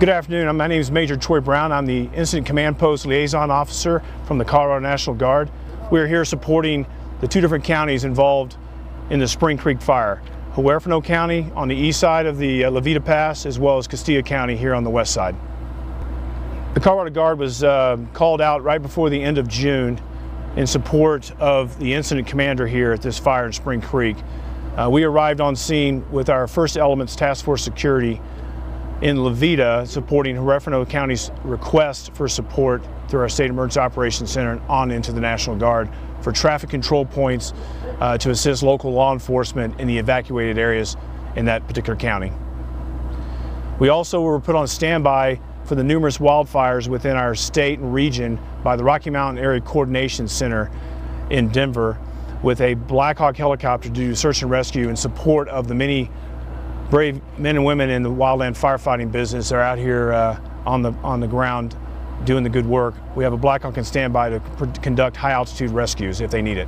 Good afternoon. My name is Major Troy Brown. I'm the Incident Command Post Liaison Officer from the Colorado National Guard. We're here supporting the two different counties involved in the Spring Creek fire. Huerfano County on the east side of the La Veta Pass, as well as Castilla County here on the west side. The Colorado Guard was called out right before the end of June in support of the incident commander here at this fire in Spring Creek. We arrived on scene with our First Elements Task Force Security in La Veta, supporting Huerfano County's request for support through our State Emergency Operations Center and on into the National Guard for traffic control points to assist local law enforcement in the evacuated areas in that particular county. We also were put on standby for the numerous wildfires within our state and region by the Rocky Mountain Area Coordination Center in Denver with a Black Hawk helicopter to do search and rescue in support of the many brave men and women in the wildland firefighting business are out here on the ground doing the good work. We have a Black Hawk on standby to conduct high altitude rescues if they need it.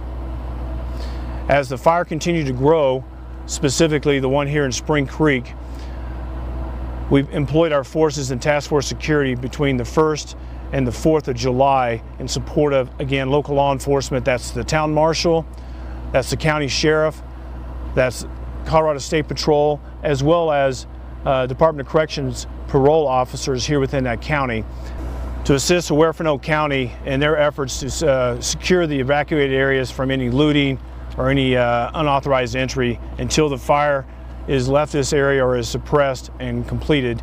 As the fire continued to grow, specifically the one here in Spring Creek, we've employed our forces in task force security between the 1st and the 4th of July in support of, again, local law enforcement. That's the town marshal, that's the county sheriff, that's Colorado State Patrol, as well as Department of Corrections parole officers here within that county to assist Huerfano County in their efforts to secure the evacuated areas from any looting or any unauthorized entry until the fire is left this area or is suppressed and completed.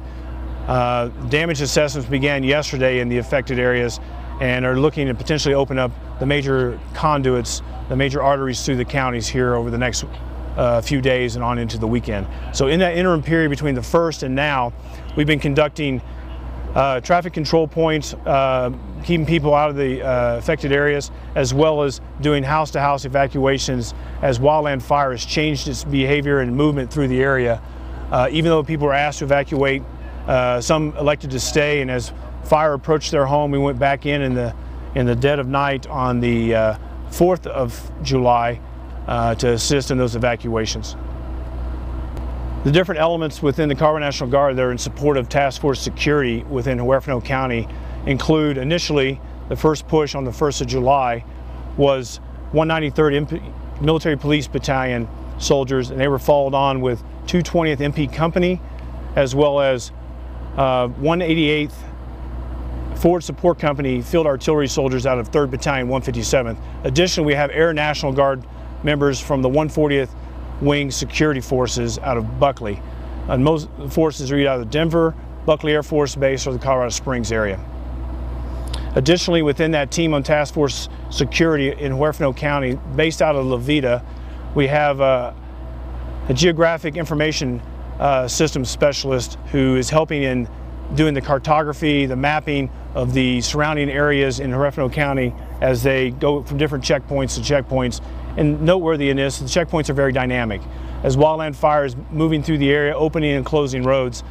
Damage assessments began yesterday in the affected areas and are looking to potentially open up the major conduits, the major arteries through the counties here over the next few days and on into the weekend. So in that interim period between the 1st and now, we've been conducting traffic control points, keeping people out of the affected areas, as well as doing house-to-house evacuations as wildland fire has changed its behavior and movement through the area. Even though people were asked to evacuate, some elected to stay, and as fire approached their home, we went back in the dead of night on the 4th of July to assist in those evacuations. The different elements within the Colorado National Guard that are in support of task force security within Huerfano County include, initially, the first push on the 1st of July was 193rd Military Police Battalion soldiers, and they were followed on with 220th MP Company, as well as 188th Forward Support Company Field Artillery soldiers out of 3rd Battalion, 157th. Additionally, we have Air National Guard members from the 140th Wing Security Forces out of Buckley. And most forces are either out of Denver, Buckley Air Force Base, or the Colorado Springs area. Additionally, within that team on task force security in Huerfano County, based out of La Veta, we have a geographic information systems specialist who is helping in doing the cartography, the mapping of the surrounding areas in Huerfano County as they go from different checkpoints to checkpoints. And noteworthy in this, the checkpoints are very dynamic. As wildland fire is moving through the area, opening and closing roads,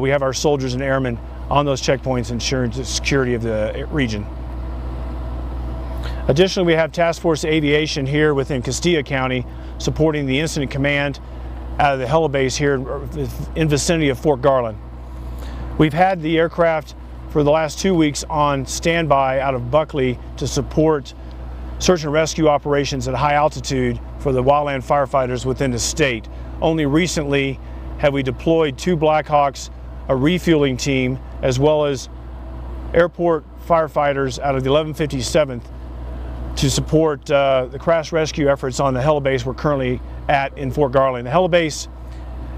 we have our soldiers and airmen on those checkpoints ensuring the security of the region. Additionally, we have Task Force Aviation here within Castilla County supporting the incident command out of the helibase here in vicinity of Fort Garland. We've had the aircraft for the last 2 weeks on standby out of Buckley to support search and rescue operations at high altitude for the wildland firefighters within the state. Only recently have we deployed 2 Black Hawks, a refueling team, as well as airport firefighters out of the 1157th to support the crash rescue efforts on the helibase we're currently at in Fort Garland. The helibase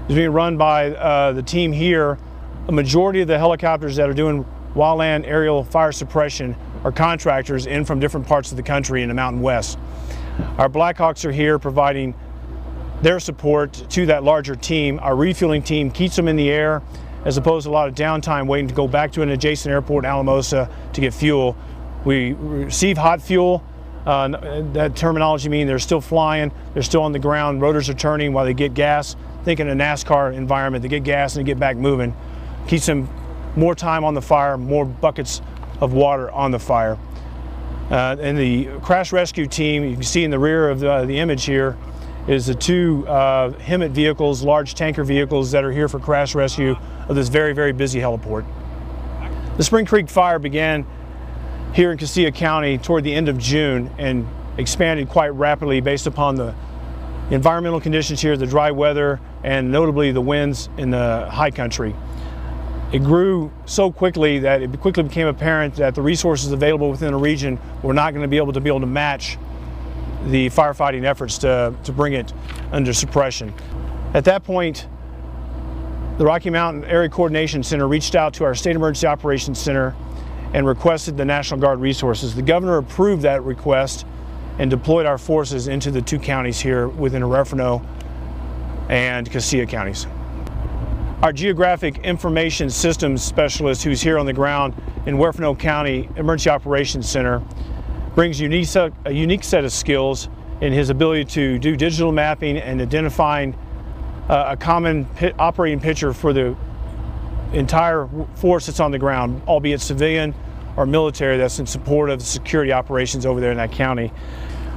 is being run by the team here. A majority of the helicopters that are doing wildland aerial fire suppression are contractors in from different parts of the country in the Mountain West. Our Black Hawks are here providing their support to that larger team. Our refueling team keeps them in the air as opposed to a lot of downtime waiting to go back to an adjacent airport in Alamosa to get fuel. We receive hot fuel. That terminology means they're still flying, they're still on the ground, rotors are turning while they get gas. Think in a NASCAR environment, they get gas and they get back moving. Keeps them more time on the fire, more buckets of water on the fire. And the crash rescue team, you can see in the rear of the image here, is the 2 HEMTT vehicles, large tanker vehicles that are here for crash rescue of this very, very busy heliport. The Spring Creek fire began here in Castilla County toward the end of June and expanded quite rapidly based upon the environmental conditions here, the dry weather, and notably the winds in the high country. It grew so quickly that it quickly became apparent that the resources available within the region were not going to be able to match the firefighting efforts to bring it under suppression. At that point, the Rocky Mountain Area Coordination Center reached out to our State Emergency Operations Center and requested the National Guard resources. The governor approved that request and deployed our forces into the two counties here within Rohrer and Castilla counties. Our Geographic Information Systems Specialist, who's here on the ground in Huerfano County Emergency Operations Center, brings a unique set of skills in his ability to do digital mapping and identifying a common operating picture for the entire force that's on the ground, albeit civilian or military, that's in support of the security operations over there in that county.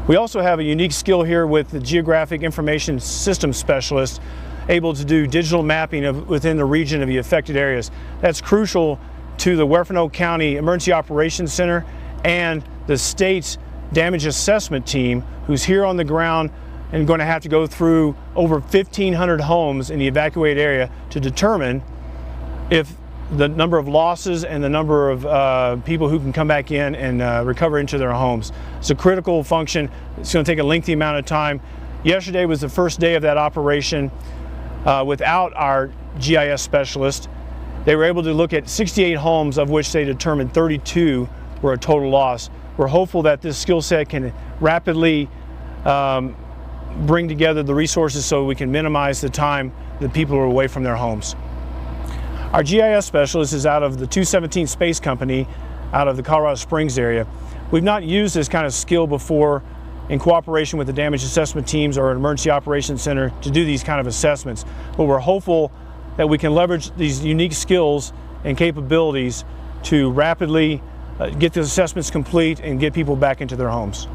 We also have a unique skill here with the Geographic Information Systems Specialist, able to do digital mapping within the region of the affected areas. That's crucial to the Huerfano County Emergency Operations Center and the state's damage assessment team, who's here on the ground and going to have to go through over 1,500 homes in the evacuated area to determine if the number of losses and the number of people who can come back in and recover into their homes. It's a critical function. It's going to take a lengthy amount of time. Yesterday was the first day of that operation. Without our GIS specialist, they were able to look at 68 homes, of which they determined 32 were a total loss. We're hopeful that this skill set can rapidly bring together the resources so we can minimize the time that people are away from their homes. Our GIS specialist is out of the 217 Space Company out of the Colorado Springs area. We've not used this kind of skill before in cooperation with the damage assessment teams or an emergency operations center to do these kind of assessments, but we're hopeful that we can leverage these unique skills and capabilities to rapidly get the assessments complete and get people back into their homes.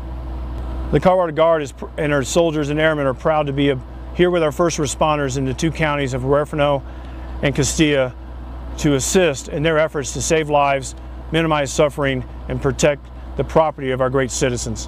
The Colorado Guard and our soldiers and airmen are proud to be here with our first responders in the two counties of Huerfano and Castilla to assist in their efforts to save lives, minimize suffering, and protect the property of our great citizens.